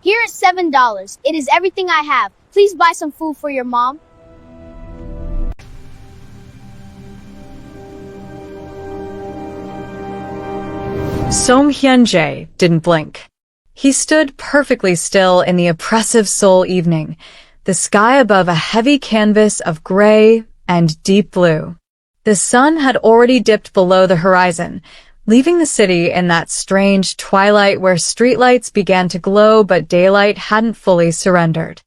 Here is $7. It is everything I have. Please buy some food for your mom. Song Hyun-jae didn't blink. He stood perfectly still in the oppressive Seoul evening, the sky above a heavy canvas of gray and deep blue. The sun had already dipped below the horizon, leaving the city in that strange twilight where streetlights began to glow but daylight hadn't fully surrendered.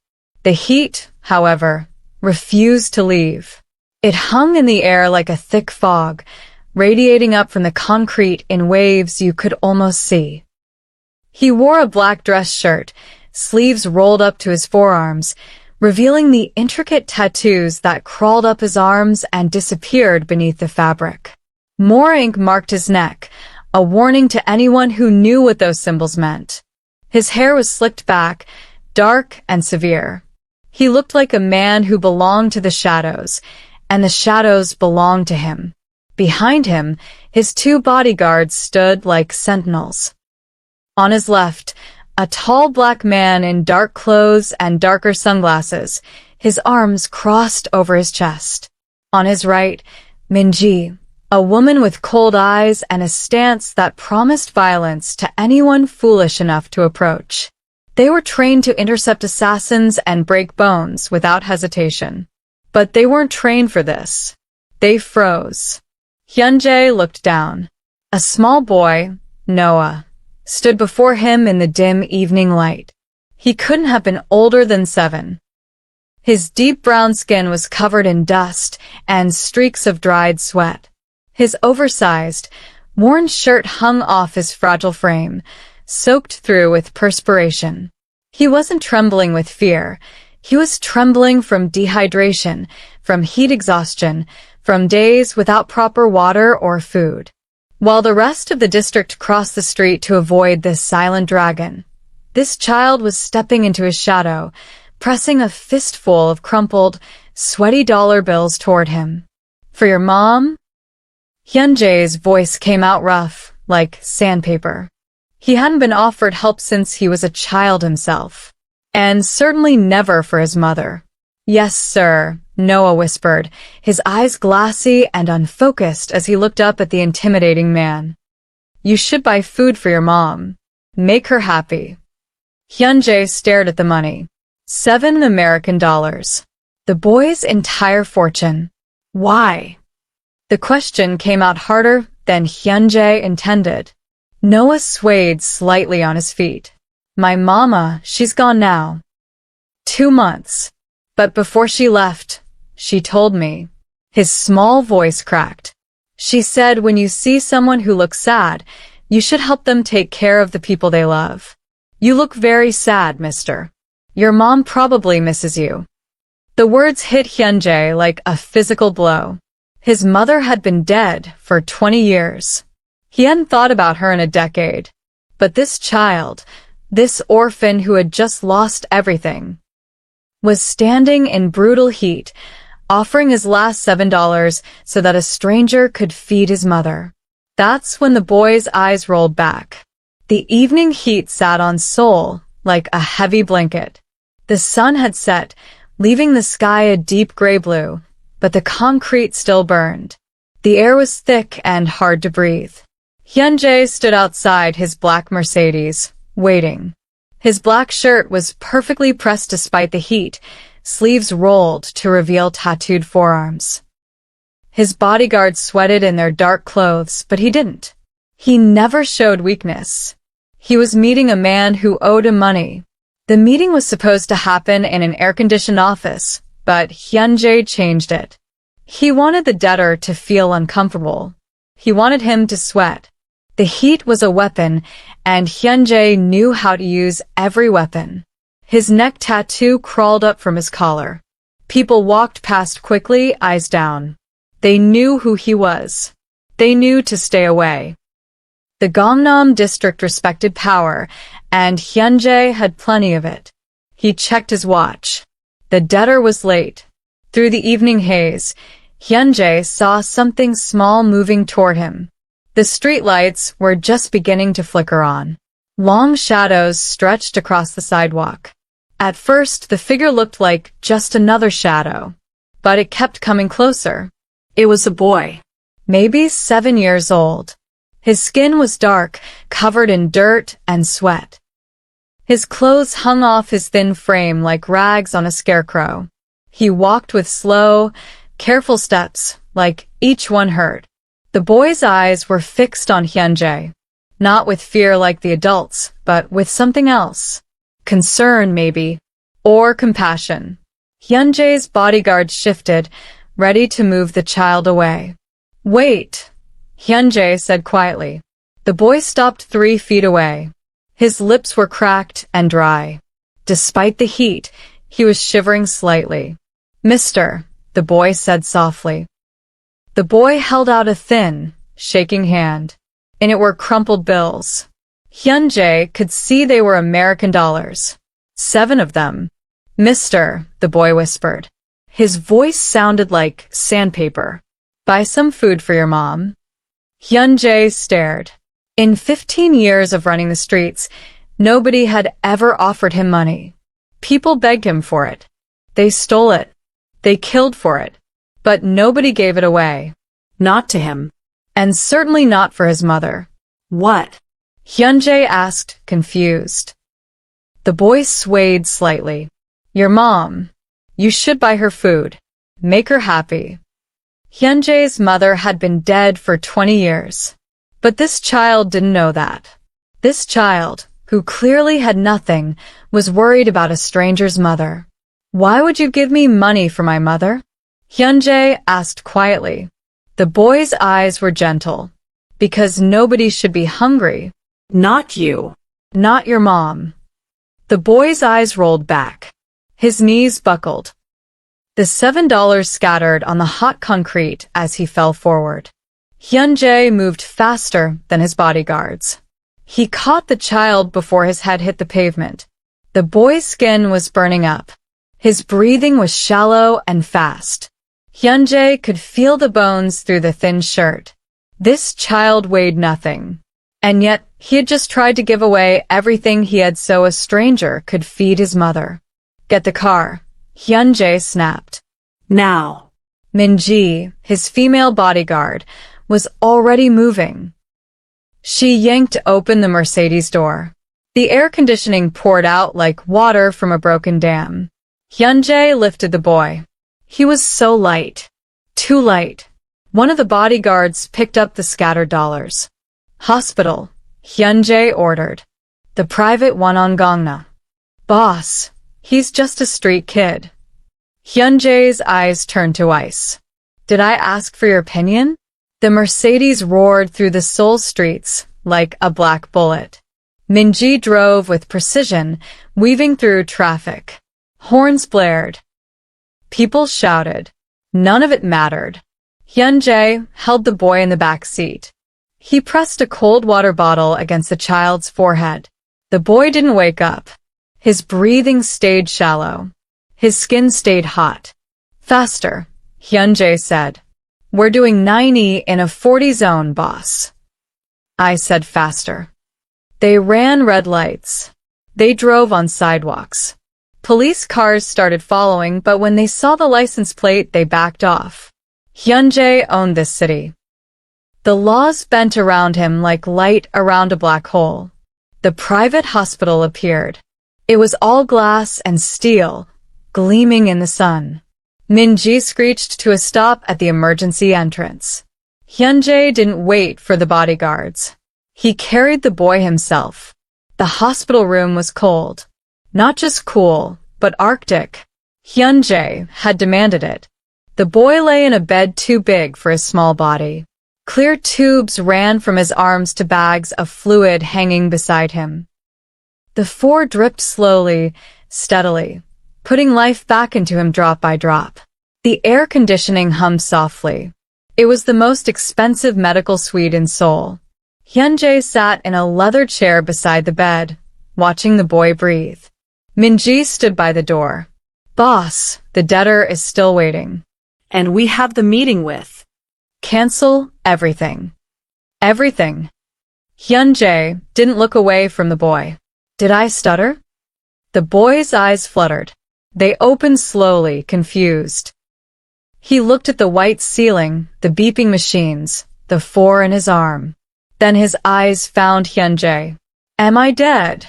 The heat, however, refused to leave. It hung in the air like a thick fog, radiating up from the concrete in waves you could almost see. He wore a black dress shirt, sleeves rolled up to his forearms, revealing the intricate tattoos that crawled up his arms and disappeared beneath the fabric. More ink marked his neck, a warning to anyone who knew what those symbols meant. His hair was slicked back, dark and severe. He looked like a man who belonged to the shadows, and the shadows belonged to him. Behind him, his two bodyguards stood like sentinels. On his left, a tall black man in dark clothes and darker sunglasses, his arms crossed over his chest. On his right, Minji, a woman with cold eyes and a stance that promised violence to anyone foolish enough to approach. They were trained to intercept assassins and break bones without hesitation. But they weren't trained for this. They froze. Hyun-jae looked down. A small boy, Noah, stood before him in the dim evening light. He couldn't have been older than 7. His deep brown skin was covered in dust and streaks of dried sweat. His oversized, worn shirt hung off his fragile frame, soaked through with perspiration. He wasn't trembling with fear. He was trembling from dehydration, from heat exhaustion, from days without proper water or food. While the rest of the district crossed the street to avoid this silent dragon, this child was stepping into his shadow, pressing a fistful of crumpled, sweaty dollar bills toward him. For your mom? Hyun-jae's voice came out rough, like sandpaper. He hadn't been offered help since he was a child himself, and certainly never for his mother. Yes, sir, Noah whispered, his eyes glassy and unfocused as he looked up at the intimidating man. You should buy food for your mom. Make her happy. Hyun-jae stared at the money. $7 The boy's entire fortune. Why? The question came out harder than Hyun-jae intended. Noah swayed slightly on his feet. My mama, she's gone now. 2 months. But before she left, she told me. His small voice cracked. She said when you see someone who looks sad, you should help them take care of the people they love. You look very sad, mister. Your mom probably misses you. The words hit Hyun-jae like a physical blow. His mother had been dead for 20 years. He hadn't thought about her in a decade. But this child, this orphan who had just lost everything, was standing in brutal heat, offering his last $7 so that a stranger could feed his mother. That's when the boy's eyes rolled back. The evening heat sat on Seoul like a heavy blanket. The sun had set, leaving the sky a deep gray blue, but the concrete still burned. The air was thick and hard to breathe. Hyun-jae stood outside his black Mercedes, waiting. His black shirt was perfectly pressed despite the heat, sleeves rolled to reveal tattooed forearms. His bodyguards sweated in their dark clothes, but he didn't. He never showed weakness. He was meeting a man who owed him money. The meeting was supposed to happen in an air-conditioned office, but Hyun-jae changed it. He wanted the debtor to feel uncomfortable. He wanted him to sweat. The heat was a weapon, and Hyun-jae knew how to use every weapon. His neck tattoo crawled up from his collar. People walked past quickly, eyes down. They knew who he was. They knew to stay away. The Gangnam district respected power, and Hyun-jae had plenty of it. He checked his watch. The debtor was late. Through the evening haze, Hyun-jae saw something small moving toward him. The streetlights were just beginning to flicker on. Long shadows stretched across the sidewalk. At first, the figure looked like just another shadow, but it kept coming closer. It was a boy, maybe 7 years old. His skin was dark, covered in dirt and sweat. His clothes hung off his thin frame like rags on a scarecrow. He walked with slow, careful steps, like each one hurt. The boy's eyes were fixed on Hyunjae, not with fear like the adults, but with something else. Concern, maybe, or compassion. Hyunjae's bodyguard shifted, ready to move the child away. "Wait," Hyunjae said quietly. The boy stopped 3 feet away. His lips were cracked and dry. Despite the heat, he was shivering slightly. "Mister," the boy said softly. The boy held out a thin, shaking hand. In it were crumpled bills. Hyunjae could see they were American dollars. 7 of them. "Mister," the boy whispered. His voice sounded like sandpaper. "Buy some food for your mom." Hyunjae stared. In 15 years of running the streets, nobody had ever offered him money. People begged him for it. They stole it. They killed for it. But nobody gave it away. Not to him. And certainly not for his mother. "What?" Hyunjae asked, confused. The boy swayed slightly. "Your mom. You should buy her food. Make her happy." Hyunjae's mother had been dead for 20 years. But this child didn't know that. This child, who clearly had nothing, was worried about a stranger's mother. "Why would you give me money for my mother?" Hyunjae asked quietly. The boy's eyes were gentle. "Because nobody should be hungry." "Not you. Not your mom." The boy's eyes rolled back. His knees buckled. The $7 scattered on the hot concrete as he fell forward. Hyunjae moved faster than his bodyguards. He caught the child before his head hit the pavement. The boy's skin was burning up. His breathing was shallow and fast. Hyunjae could feel the bones through the thin shirt. This child weighed nothing. And yet, he had just tried to give away everything he had so a stranger could feed his mother. "Get the car," Hyunjae snapped. "Now." Minji, his female bodyguard, was already moving. She yanked open the Mercedes door. The air conditioning poured out like water from a broken dam. Hyunjae lifted the boy. He was so light. Too light. One of the bodyguards picked up the scattered dollars. "Hospital," Hyunjae ordered. "The private one on Gangna." "Boss, he's just a street kid." Hyunjae's eyes turned to ice. "Did I ask for your opinion?" The Mercedes roared through the Seoul streets like a black bullet. Minji drove with precision, weaving through traffic. Horns blared. People shouted. None of it mattered. Hyunjae held the boy in the back seat. He pressed a cold water bottle against the child's forehead. The boy didn't wake up. His breathing stayed shallow. His skin stayed hot. "Faster," Hyunjae said. "We're doing 90 in a 40 zone, boss." I said faster. They ran red lights. They drove on sidewalks. Police cars started following, but when they saw the license plate, they backed off. Hyunjae owned this city. The laws bent around him like light around a black hole. The private hospital appeared. It was all glass and steel, gleaming in the sun. Minji screeched to a stop at the emergency entrance. Hyunjae didn't wait for the bodyguards. He carried the boy himself. The hospital room was cold. Not just cool, but Arctic. Hyunjae had demanded it. The boy lay in a bed too big for his small body. Clear tubes ran from his arms to bags of fluid hanging beside him. The 4 dripped slowly, steadily, putting life back into him drop by drop. The air conditioning hummed softly. It was the most expensive medical suite in Seoul. Hyunjae sat in a leather chair beside the bed, watching the boy breathe. Minji stood by the door. "Boss, the debtor is still waiting. And we have the meeting with." "Cancel everything." "Everything." Hyunjae didn't look away from the boy. Did I stutter? The boy's eyes fluttered. They opened slowly, confused. He looked at the white ceiling, the beeping machines, the 4 in his arm. Then his eyes found Hyunjae. Am I dead?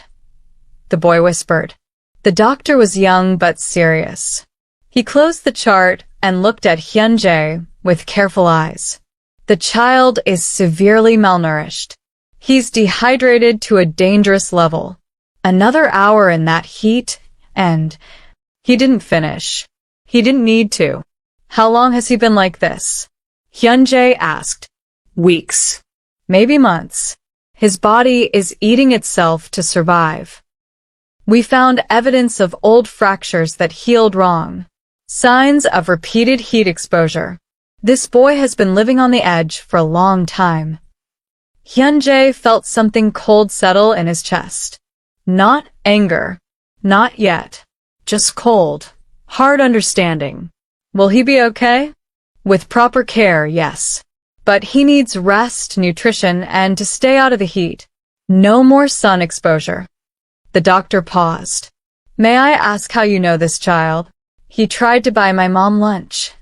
The boy whispered. The doctor was young but serious. He closed the chart and looked at Hyunjae with careful eyes. The child is severely malnourished. He's dehydrated to a dangerous level. Another hour in that heat, and he didn't finish. He didn't need to. How long has he been like this? Hyunjae asked. Weeks. Maybe months. His body is eating itself to survive. We found evidence of old fractures that healed wrong. Signs of repeated heat exposure. This boy has been living on the edge for a long time. Hyunjae felt something cold settle in his chest. Not anger. Not yet. Just cold. Hard understanding. Will he be okay? With proper care, yes. But he needs rest, nutrition, and to stay out of the heat. No more sun exposure. The doctor paused. May I ask how you know this child? He tried to buy my mom lunch.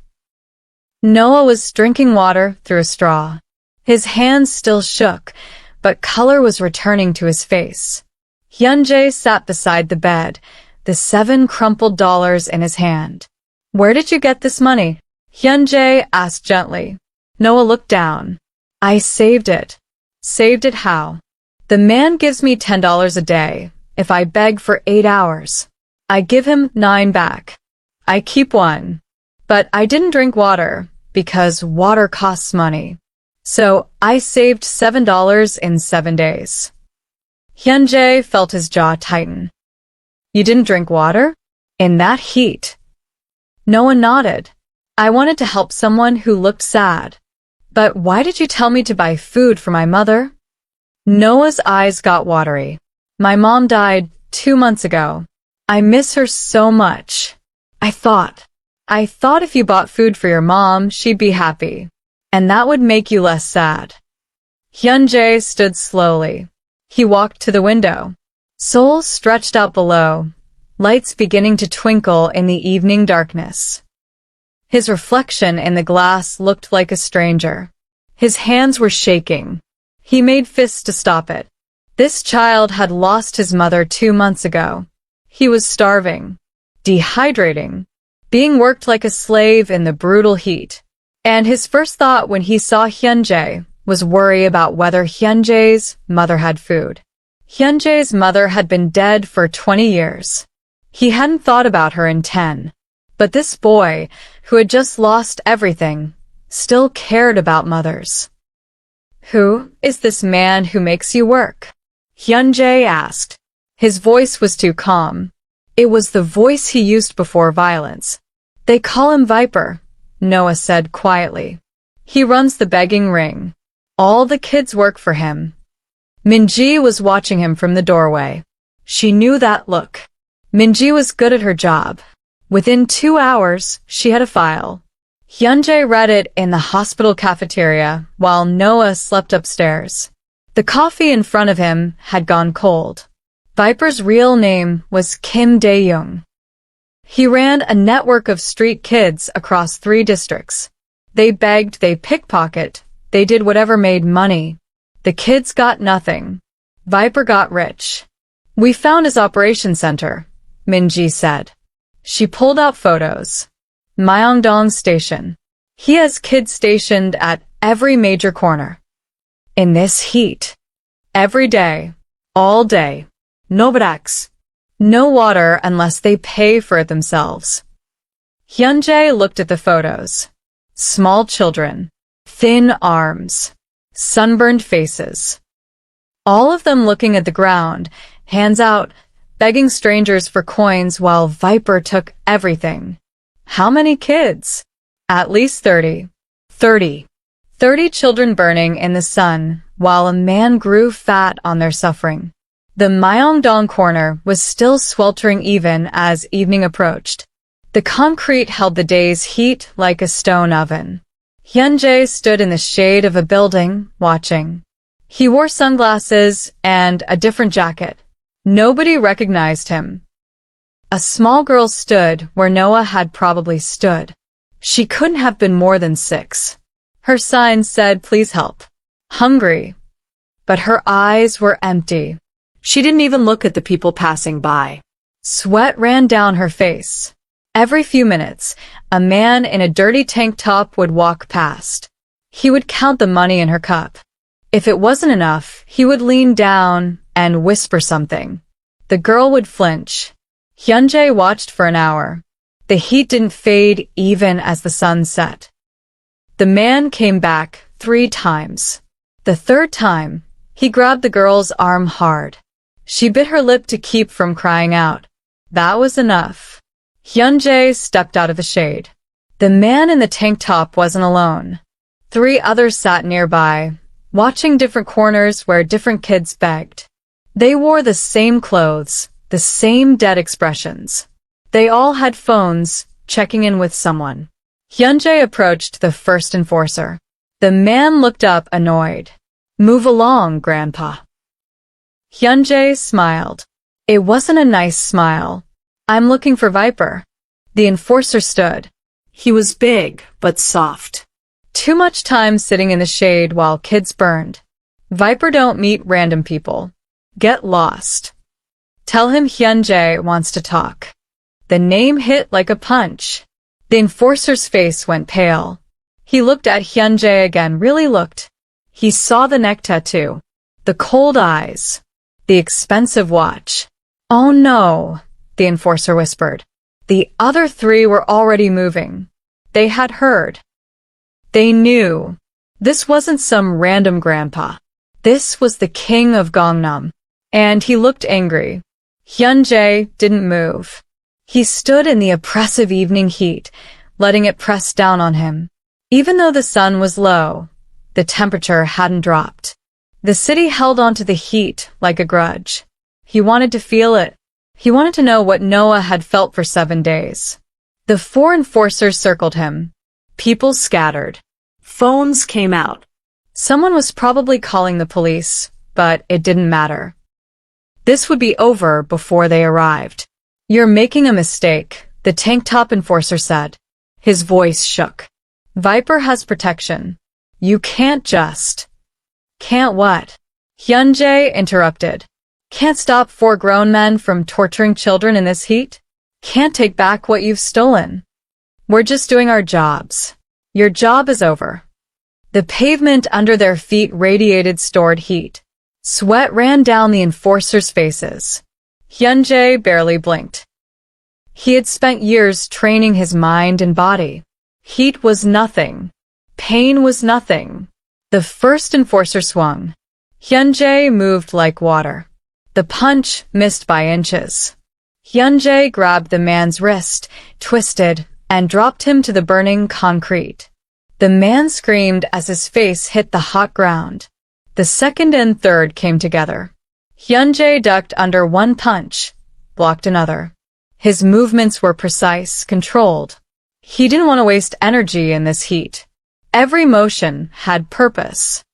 Noah was drinking water through a straw. His hands still shook, but color was returning to his face. Hyunjae sat beside the bed, the 7 crumpled dollars in his hand. Where did you get this money? Hyunjae asked gently. Noah looked down. I saved it. Saved it how? The man gives me $10 a day if I beg for 8 hours. I give him 9 back. I keep 1. But I didn't drink water because water costs money. So I saved $7 in 7 days. Hyunjae felt his jaw tighten. You didn't drink water? In that heat? Noah nodded. I wanted to help someone who looked sad. But why did you tell me to buy food for my mother? Noah's eyes got watery. My mom died 2 months ago. I miss her so much. I thought if you bought food for your mom, she'd be happy. And that would make you less sad. Hyunjae stood slowly. He walked to the window. Seoul stretched out below, lights beginning to twinkle in the evening darkness. His reflection in the glass looked like a stranger. His hands were shaking. He made fists to stop it. This child had lost his mother 2 months ago. He was starving, dehydrating, being worked like a slave in the brutal heat. And his first thought when he saw Hyunjae was worry about whether Hyunjae's mother had food. Hyunjae's mother had been dead for 20 years. He hadn't thought about her in 10. But this boy, who had just lost everything, still cared about mothers. Who is this man who makes you work? Hyunjae asked. His voice was too calm. It was the voice he used before violence. They call him Viper, Noah said quietly. He runs the begging ring. All the kids work for him. Minji was watching him from the doorway. She knew that look. Minji was good at her job. Within 2 hours, she had a file. Hyunjae read it in the hospital cafeteria while Noah slept upstairs. The coffee in front of him had gone cold. Viper's real name was Kim Dae-young. He ran a network of street kids across 3 districts. They begged, they pickpocket, they did whatever made money. The kids got nothing. Viper got rich. We found his operation center, Minji said. She pulled out photos. Myeongdong Station. He has kids stationed at every major corner. In this heat. Every day. All day. No breaks. No water unless they pay for it themselves. Hyunjae looked at the photos. Small children. Thin arms. Sunburned faces. All of them looking at the ground, hands out, begging strangers for coins while Viper took everything. How many kids? At least 30. 30 children burning in the sun while a man grew fat on their suffering. The Myeongdong corner was still sweltering even as evening approached. The concrete held the day's heat like a stone oven. Hyunjae stood in the shade of a building, watching. He wore sunglasses and a different jacket. Nobody recognized him. A small girl stood where Noah had probably stood. She couldn't have been more than 6. Her sign said, "Please help." Hungry. But her eyes were empty. She didn't even look at the people passing by. Sweat ran down her face. Every few minutes, a man in a dirty tank top would walk past. He would count the money in her cup. If it wasn't enough, he would lean down and whisper something. The girl would flinch. Hyunjae watched for an hour. The heat didn't fade even as the sun set. The man came back 3 times. The 3rd time, he grabbed the girl's arm hard. She bit her lip to keep from crying out. That was enough. Hyunjae stepped out of the shade. The man in the tank top wasn't alone. 3 others sat nearby, watching different corners where different kids begged. They wore the same clothes, the same dead expressions. They all had phones, checking in with someone. Hyunjae approached the first enforcer. The man looked up, annoyed. "Move along, Grandpa." Hyunjae smiled. It wasn't a nice smile. "I'm looking for Viper." The enforcer stood. He was big, but soft. Too much time sitting in the shade while kids burned. Viper don't meet random people. Get lost. Tell him Hyunjae wants to talk. The name hit like a punch. The enforcer's face went pale. He looked at Hyunjae again, really looked. He saw the neck tattoo, the cold eyes, the expensive watch. "Oh no," the enforcer whispered. The other 3 were already moving. They had heard. They knew. This wasn't some random grandpa. This was the king of Gangnam. And he looked angry. Hyunjae didn't move. He stood in the oppressive evening heat, letting it press down on him. Even though the sun was low, the temperature hadn't dropped. The city held on to the heat like a grudge. He wanted to feel it. He wanted to know what Noah had felt for 7 days. The 4 enforcers circled him. People scattered. Phones came out. Someone was probably calling the police, but it didn't matter. This would be over before they arrived. "You're making a mistake," the tank top enforcer said. His voice shook. "Viper has protection. You can't just..." "Can't what?" Hyunjae interrupted. "Can't stop 4 grown men from torturing children in this heat? Can't take back what you've stolen. We're just doing our jobs. Your job is over." The pavement under their feet radiated stored heat. Sweat ran down the enforcers' faces. Hyunjae barely blinked. He had spent years training his mind and body. Heat was nothing. Pain was nothing. The first enforcer swung. Hyunjae moved like water. The punch missed by inches. Hyunjae grabbed the man's wrist, twisted, and dropped him to the burning concrete. The man screamed as his face hit the hot ground. The second and third came together. Hyunjae ducked under one punch, blocked another. His movements were precise, controlled. He didn't want to waste energy in this heat. Every motion had purpose.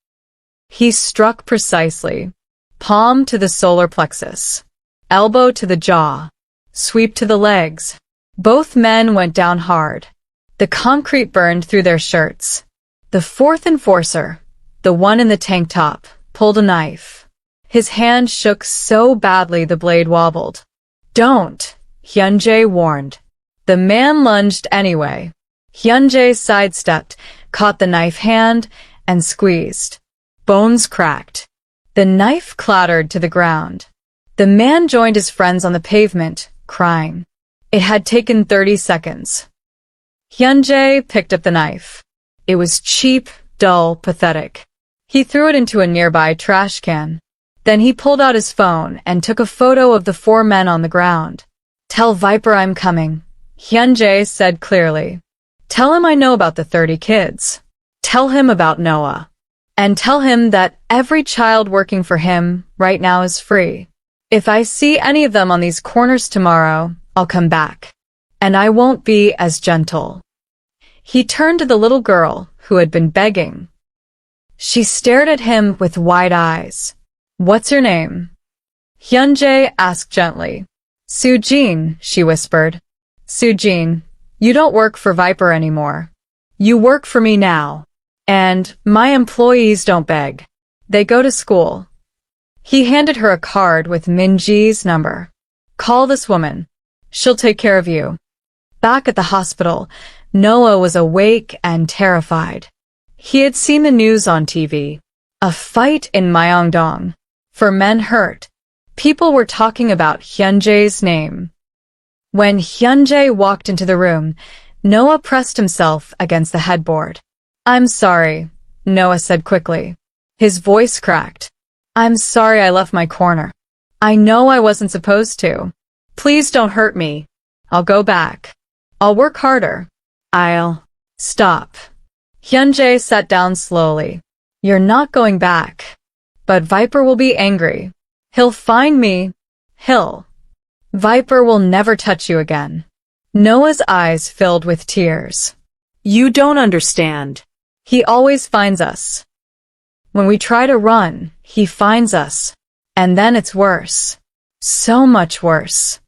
He struck precisely. Palm to the solar plexus. Elbow to the jaw. Sweep to the legs. Both men went down hard. The concrete burned through their shirts. The fourth enforcer, the one in the tank top, pulled a knife. His hand shook so badly the blade wobbled. "Don't," Hyunjae warned. The man lunged anyway. Hyunjae sidestepped, caught the knife hand, and squeezed. Bones cracked. The knife clattered to the ground. The man joined his friends on the pavement, crying. It had taken 30 seconds. Hyunjae picked up the knife. It was cheap, dull, pathetic. He threw it into a nearby trash can. Then he pulled out his phone and took a photo of the 4 men on the ground. "Tell Viper I'm coming," Hyunjae said clearly. "Tell him I know about the 30 kids. Tell him about Noah. And tell him that every child working for him right now is free. If I see any of them on these corners tomorrow, I'll come back. And I won't be as gentle." He turned to the little girl who had been begging. She stared at him with wide eyes. What's your name? Hyunjae asked gently. Soo-jin, she whispered. Soo-jin, you don't work for Viper anymore. You work for me now. And my employees don't beg. They go to school. He handed her a card with Minji's number. Call this woman. She'll take care of you. Back at the hospital, Noah was awake and terrified. He had seen the news on TV. A fight in Myeongdong. 4 men hurt. People were talking about Hyunjae's name. When Hyunjae walked into the room, Noah pressed himself against the headboard. I'm sorry, Noah said quickly. His voice cracked. I'm sorry I left my corner. I know I wasn't supposed to. Please don't hurt me. I'll go back. I'll work harder. I'll stop. Hyunjae sat down slowly. You're not going back. But Viper will be angry. He'll find me. Viper will never touch you again. Noah's eyes filled with tears. You don't understand. He always finds us. When we try to run, he finds us. And then it's worse. So much worse.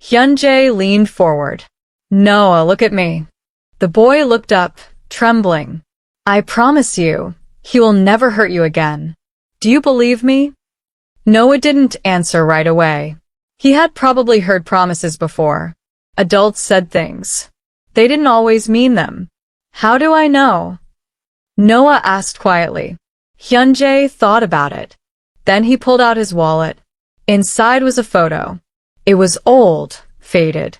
Hyunjae leaned forward. Noah, look at me. The boy looked up, trembling. I promise you, he will never hurt you again. Do you believe me? Noah didn't answer right away. He had probably heard promises before. Adults said things. They didn't always mean them. How do I know? Noah asked quietly. Hyunjae thought about it. Then he pulled out his wallet. Inside was a photo. It was old, faded.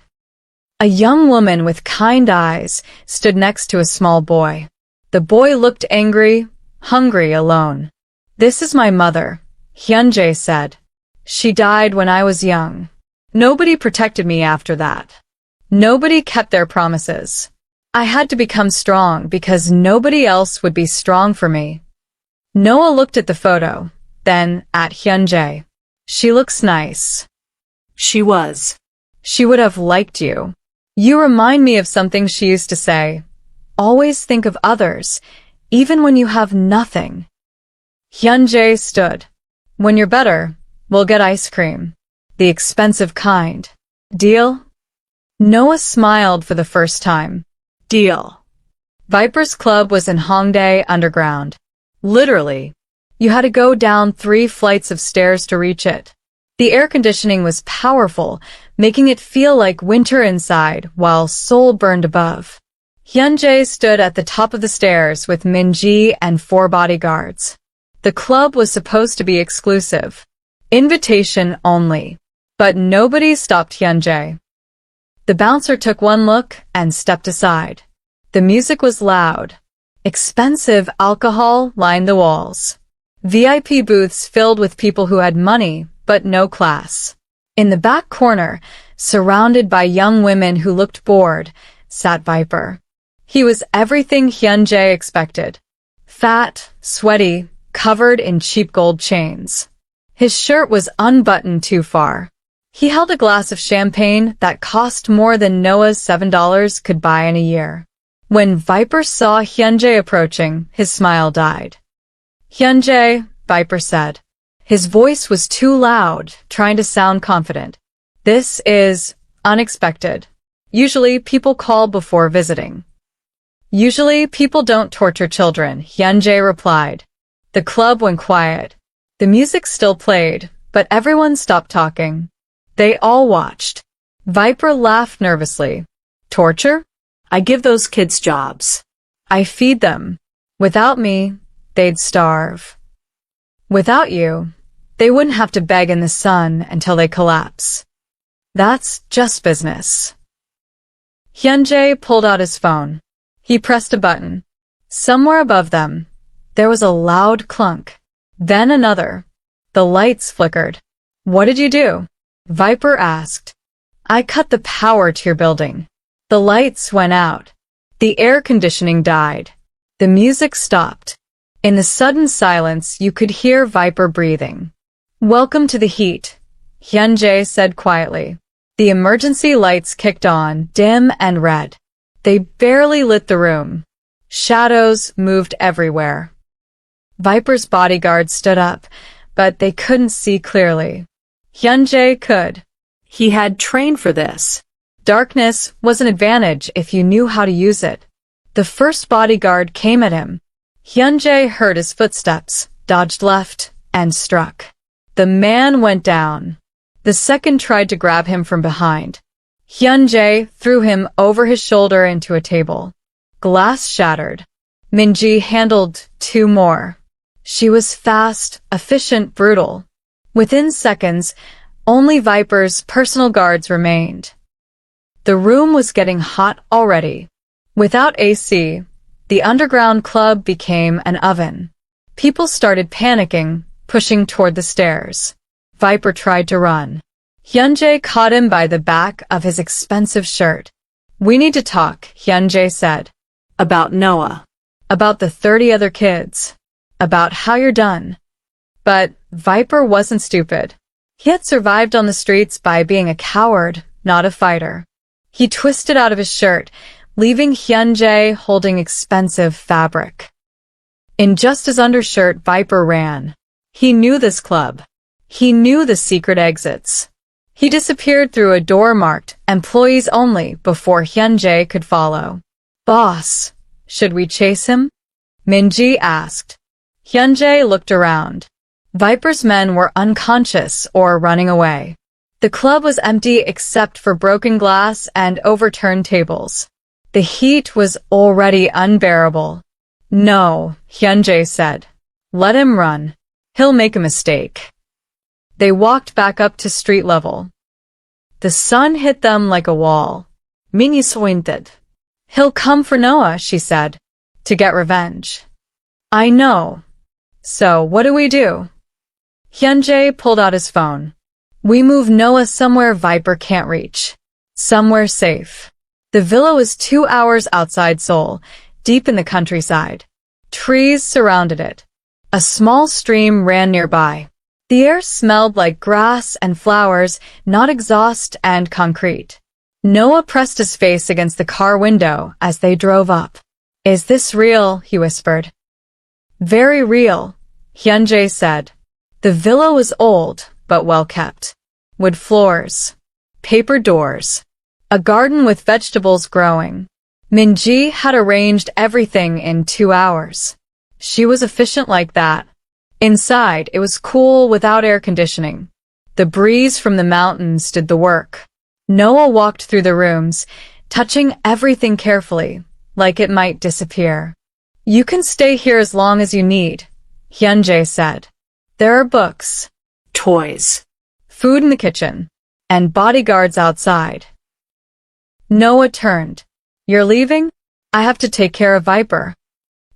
A young woman with kind eyes stood next to a small boy. The boy looked angry, hungry, alone. This is my mother, Hyunjae said. She died when I was young. Nobody protected me after that. Nobody kept their promises. I had to become strong because nobody else would be strong for me. Noah looked at the photo, then at Hyunjae. She looks nice. She was. She would have liked you. You remind me of something she used to say. Always think of others, even when you have nothing. Hyunjae stood. When you're better, we'll get ice cream. The expensive kind. Deal? Noah smiled for the first time. Deal. Viper's club was in Hongdae Underground. Literally. You had to go down 3 flights of stairs to reach it. The air conditioning was powerful, making it feel like winter inside while Seoul burned above. Hyunjae stood at the top of the stairs with Minji and 4 bodyguards. The club was supposed to be exclusive. Invitation only. But nobody stopped Hyunjae. The bouncer took one look and stepped aside. The music was loud. Expensive alcohol lined the walls. VIP booths filled with people who had money, but no class. In the back corner, surrounded by young women who looked bored, sat Viper. He was everything Hyunjae expected. Fat, sweaty, covered in cheap gold chains. His shirt was unbuttoned too far. He held a glass of champagne that cost more than Noah's $7 could buy in a year. When Viper saw Hyunjae approaching, his smile died. Hyunjae, Viper said. His voice was too loud, trying to sound confident. This is unexpected. Usually people call before visiting. Usually people don't torture children, Hyunjae replied. The club went quiet. The music still played, but everyone stopped talking. They all watched. Viper laughed nervously. Torture? I give those kids jobs. I feed them. Without me, they'd starve. Without you, they wouldn't have to beg in the sun until they collapse. That's just business. Hyunjae pulled out his phone. He pressed a button. Somewhere above them, there was a loud clunk. Then another. The lights flickered. What did you do? Viper asked. I cut the power to your building. The lights went out. The air conditioning died. The music stopped. In the sudden silence, you could hear Viper breathing. Welcome to the heat, Hyunjae said quietly. The emergency lights kicked on, dim and red. They barely lit the room. Shadows moved everywhere. Viper's bodyguard stood up, but they couldn't see clearly. Hyunjae could. He had trained for this. Darkness was an advantage if you knew how to use it. The first bodyguard came at him. Hyunjae heard his footsteps, dodged left, and struck. The man went down. The second tried to grab him from behind. Hyunjae threw him over his shoulder into a table. Glass shattered. Minji handled 2 more. She was fast, efficient, brutal. Within seconds, only Viper's personal guards remained. The room was getting hot already. Without AC, the underground club became an oven. People started panicking, pushing toward the stairs. Viper tried to run. Hyunjae caught him by the back of his expensive shirt. "We need to talk," Hyunjae said. "About Noah. About the 30 other kids. About how you're done." But Viper wasn't stupid. He had survived on the streets by being a coward, not a fighter. He twisted out of his shirt, leaving Hyunjae holding expensive fabric. In just his undershirt, Viper ran. He knew this club. He knew the secret exits. He disappeared through a door marked "Employees Only" before Hyunjae could follow. "Boss, should we chase him?" Minji asked. Hyunjae looked around. Viper's men were unconscious or running away. The club was empty except for broken glass and overturned tables. The heat was already unbearable. "No," Hyunjae said. "Let him run. He'll make a mistake." They walked back up to street level. The sun hit them like a wall. "Minnie squinted. He'll come for Noah," she said, "to get revenge." "I know. So what do we do?" Hyunjae pulled out his phone. "We move Noah somewhere Viper can't reach. Somewhere safe." The villa was 2 hours outside Seoul, deep in the countryside. Trees surrounded it. A small stream ran nearby. The air smelled like grass and flowers, not exhaust and concrete. Noah pressed his face against the car window as they drove up. "Is this real?" he whispered. "Very real," Hyunjae said. The villa was old, but well kept. Wood floors, paper doors, a garden with vegetables growing. Minji had arranged everything in 2 hours. She was efficient like that. Inside, it was cool without air conditioning. The breeze from the mountains did the work. Noah walked through the rooms, touching everything carefully, like it might disappear. "You can stay here as long as you need," Hyunjae said. "There are books, toys, food in the kitchen, and bodyguards outside." Noah turned. "You're leaving? I have to take care of Viper."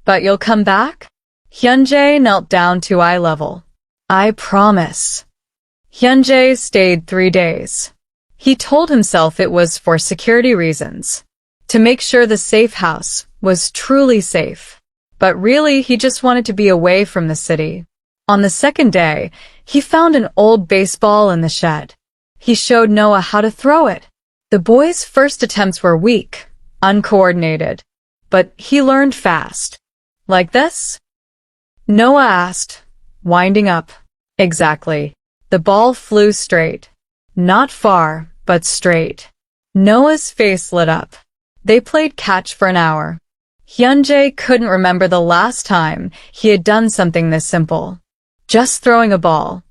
"But you'll come back?" Hyunjae knelt down to eye level. "I promise." Hyunjae stayed 3 days. He told himself it was for security reasons, to make sure the safe house was truly safe. But really, he just wanted to be away from the city. On the second day, he found an old baseball in the shed. He showed Noah how to throw it. The boy's first attempts were weak, uncoordinated, but he learned fast. "Like this?" Noah asked, winding up. "Exactly." The ball flew straight. Not far, but straight. Noah's face lit up. They played catch for an hour. Hyunjae couldn't remember the last time he had done something this simple. Just throwing a ball.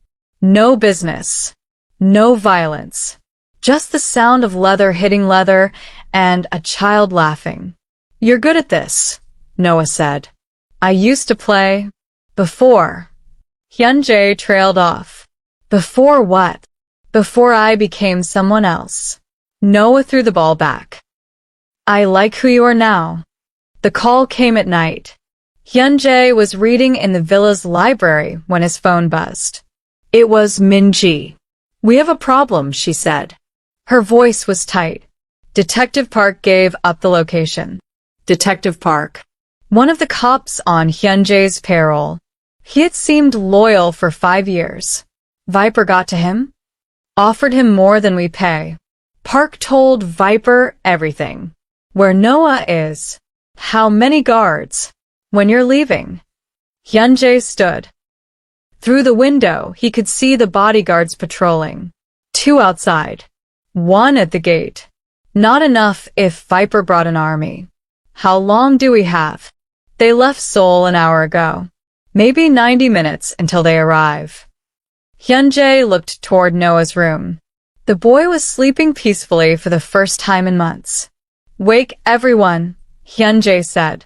No business. No violence. Just the sound of leather hitting leather and a child laughing. "You're good at this," Noah said. "I used to play before." Hyunjae trailed off. "Before what?" "Before I became someone else." Noah threw the ball back. "I like who you are now." The call came at night. Hyunjae was reading in the villa's library when his phone buzzed. It was Minji. "We have a problem," she said. Her voice was tight. Detective Park gave up the location. Detective Park. One of the cops on Hyunjae's payroll. He had seemed loyal for 5 years. Viper got to him? Offered him more than we pay. Park told Viper everything. Where Noah is. How many guards? When you're leaving. Hyunjae stood. Through the window, he could see the bodyguards patrolling. 2 outside. 1 at the gate. Not enough if Viper brought an army. How long do we have? They left Seoul an hour ago. Maybe 90 minutes until they arrive. Hyunjae looked toward Noah's room. The boy was sleeping peacefully for the first time in months. Wake everyone, Hyunjae said.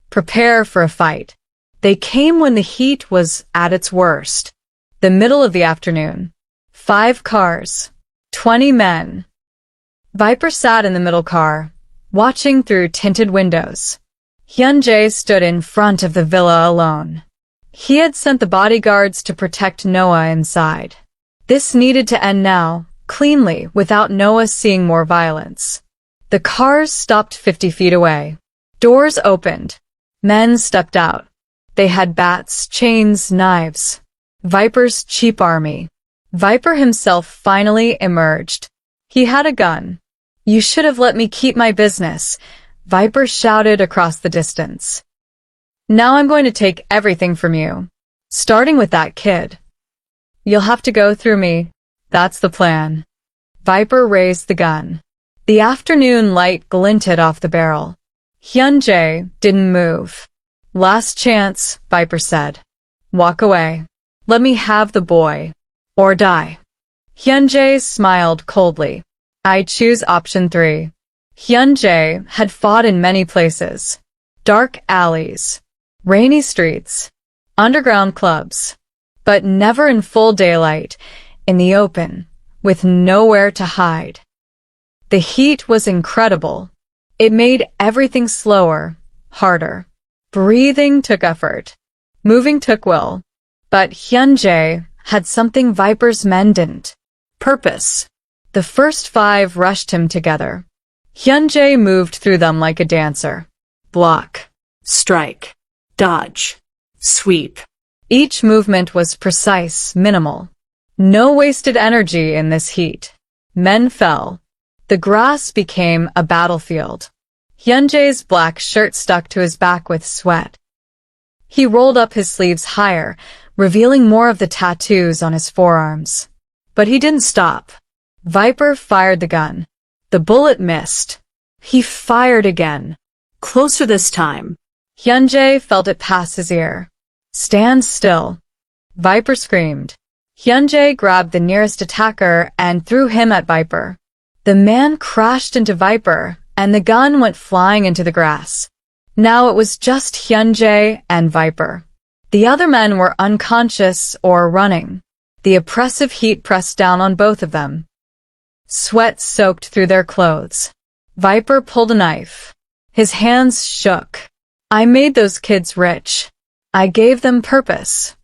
Prepare for a fight. They came when the heat was at its worst. The middle of the afternoon. 5 cars. 20 men. Viper sat in the middle car, watching through tinted windows. Hyunjae stood in front of the villa alone. He had sent the bodyguards to protect Noah inside. This needed to end now, cleanly, without Noah seeing more violence. The cars stopped 50 feet away. Doors opened. Men stepped out. They had bats, chains, knives. Viper's cheap army. Viper himself finally emerged. He had a gun. You should have let me keep my business, Viper shouted across the distance. Now I'm going to take everything from you. Starting with that kid. You'll have to go through me. That's the plan. Viper raised the gun. The afternoon light glinted off the barrel. Hyunjae didn't move. Last chance, Viper said. Walk away. Let me have the boy. Or die. Hyunjae smiled coldly. I choose option 3. Hyunjae had fought in many places. Dark alleys. Rainy streets. Underground clubs. But never in full daylight, in the open, with nowhere to hide. The heat was incredible. It made everything slower, harder. Breathing took effort. Moving took will. But Hyunjae had something Viper's men didn't. Purpose. The first 5 rushed him together. Hyunjae moved through them like a dancer. Block. Strike. Dodge. Sweep. Each movement was precise, minimal. No wasted energy in this heat. Men fell. The grass became a battlefield. Hyunjae's black shirt stuck to his back with sweat. He rolled up his sleeves higher, revealing more of the tattoos on his forearms. But he didn't stop. Viper fired the gun. The bullet missed. He fired again. Closer this time. Hyunjae felt it pass his ear. Stand still. Viper screamed. Hyunjae grabbed the nearest attacker and threw him at Viper. The man crashed into Viper, and the gun went flying into the grass. Now it was just Hyunjae and Viper. The other men were unconscious or running. The oppressive heat pressed down on both of them. Sweat soaked through their clothes. Viper pulled a knife. His hands shook. I made those kids rich. I gave them purpose.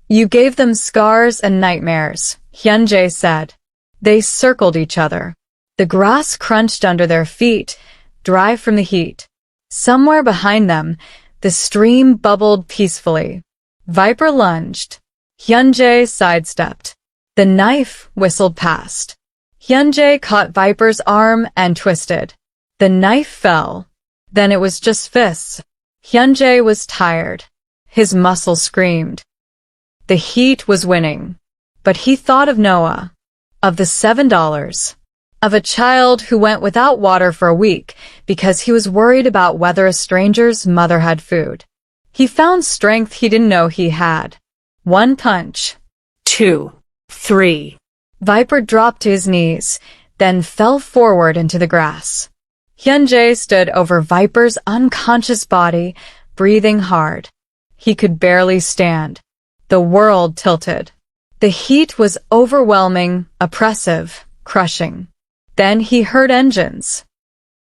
You gave them scars and nightmares, Hyunjae said. They circled each other. The grass crunched under their feet, dry from the heat. Somewhere behind them, the stream bubbled peacefully. Viper lunged. Hyunjae sidestepped. The knife whistled past. Hyunjae caught Viper's arm and twisted. The knife fell. Then it was just fists. Hyunjae was tired. His muscles screamed. The heat was winning. But he thought of Noah. Of the $7. Of a child who went without water for a week because he was worried about whether a stranger's mother had food. He found strength he didn't know he had. 1 punch. 2. 3. Viper dropped to his knees, then fell forward into the grass. Hyunjae stood over Viper's unconscious body, breathing hard. He could barely stand. The world tilted. The heat was overwhelming, oppressive, crushing. Then he heard engines.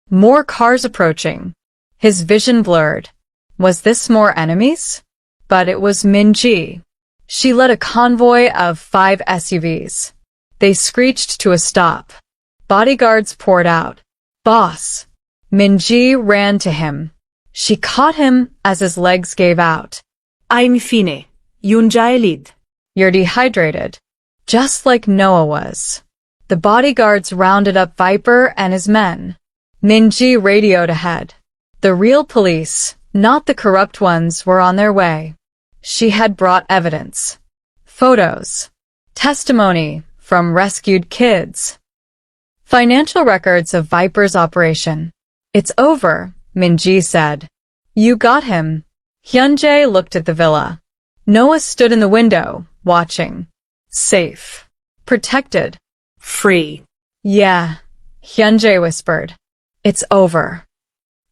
More cars approaching. His vision blurred. Was this more enemies? But it was Minji. She led a convoy of 5 SUVs. They screeched to a stop. Bodyguards poured out. Boss. Minji ran to him. She caught him as his legs gave out. I'm fine. Hyunjae lead. You're dehydrated. Just like Noah was. The bodyguards rounded up Viper and his men. Minji radioed ahead. The real police, not the corrupt ones, were on their way. She had brought evidence. Photos. Testimony from rescued kids. Financial records of Viper's operation. It's over, Minji said. You got him. Hyunjae looked at the villa. Noah stood in the window, watching. Safe. Protected. Free. Yeah, Hyunjae whispered. It's over.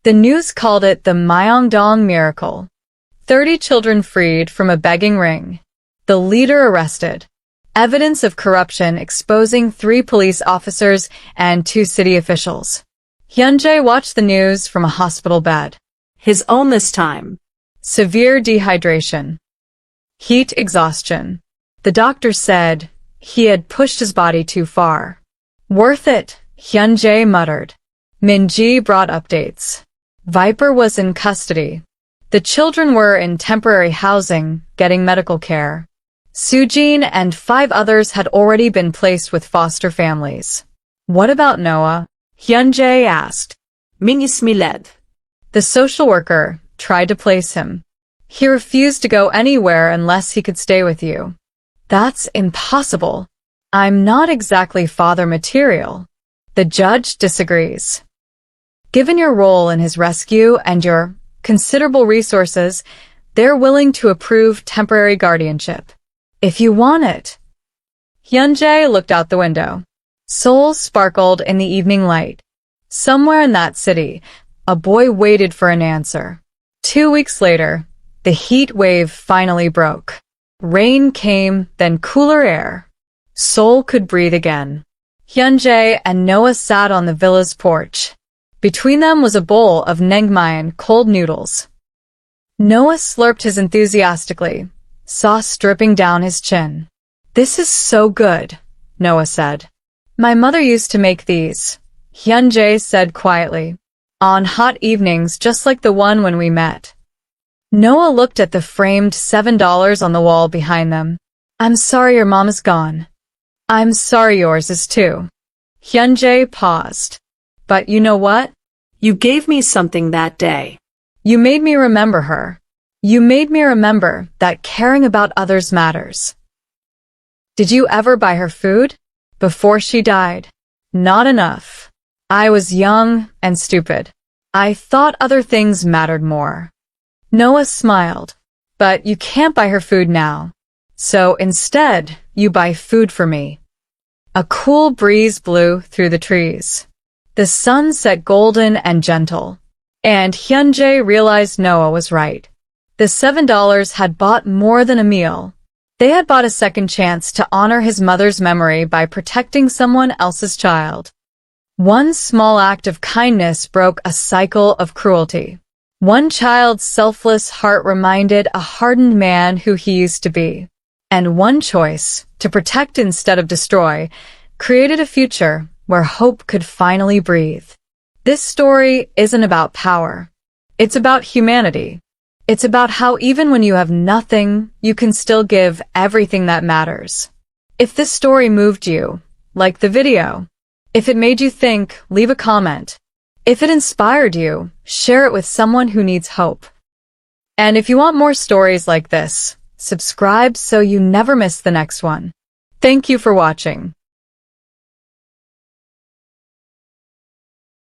The news called it the Myeongdong miracle. 30 children freed from a begging ring. The leader arrested. Evidence of corruption exposing 3 police officers and 2 city officials. Hyunjae watched the news from a hospital bed. His own this time. Severe dehydration. Heat exhaustion. The doctor said he had pushed his body too far. Worth it, Hyunjae muttered. Minji brought updates. Viper was in custody. The children were in temporary housing, getting medical care. Sujin and 5 others had already been placed with foster families. What about Noah? Hyunjae asked. Minis Miled. The social worker tried to place him. He refused to go anywhere unless he could stay with you. That's impossible. I'm not exactly father material. The judge disagrees. Given your role in his rescue and your considerable resources, they're willing to approve temporary guardianship. If you want it. Hyunjae looked out the window. Seoul sparkled in the evening light. Somewhere in that city, a boy waited for an answer. 2 weeks later, the heat wave finally broke. Rain came, then cooler air. Seoul could breathe again. Hyunjae and Noah sat on the villa's porch. Between them was a bowl of naengmyeon cold noodles. Noah slurped his enthusiastically, sauce dripping down his chin. This is so good, Noah said. My mother used to make these, Hyunjae said quietly, on hot evenings just like the one when we met. Noah looked at the framed $7 on the wall behind them. I'm sorry your mom is gone. I'm sorry yours is too. Hyunjae paused. But you know what? You gave me something that day. You made me remember her. You made me remember that caring about others matters. Did you ever buy her food? Before she died? Not enough. I was young and stupid. I thought other things mattered more. Noah smiled. But you can't buy her food now. So instead, you buy food for me. A cool breeze blew through the trees. The sun set golden and gentle. And Hyunjae realized Noah was right. The $7 had bought more than a meal. They had bought a second chance to honor his mother's memory by protecting someone else's child. One small act of kindness broke a cycle of cruelty. One child's selfless heart reminded a hardened man who he used to be. And one choice, to protect instead of destroy, created a future where hope could finally breathe. This story isn't about power. It's about humanity. It's about how even when you have nothing, you can still give everything that matters. If this story moved you, like the video. If it made you think, leave a comment. If it inspired you, share it with someone who needs hope. And if you want more stories like this, subscribe so you never miss the next one. Thank you for watching.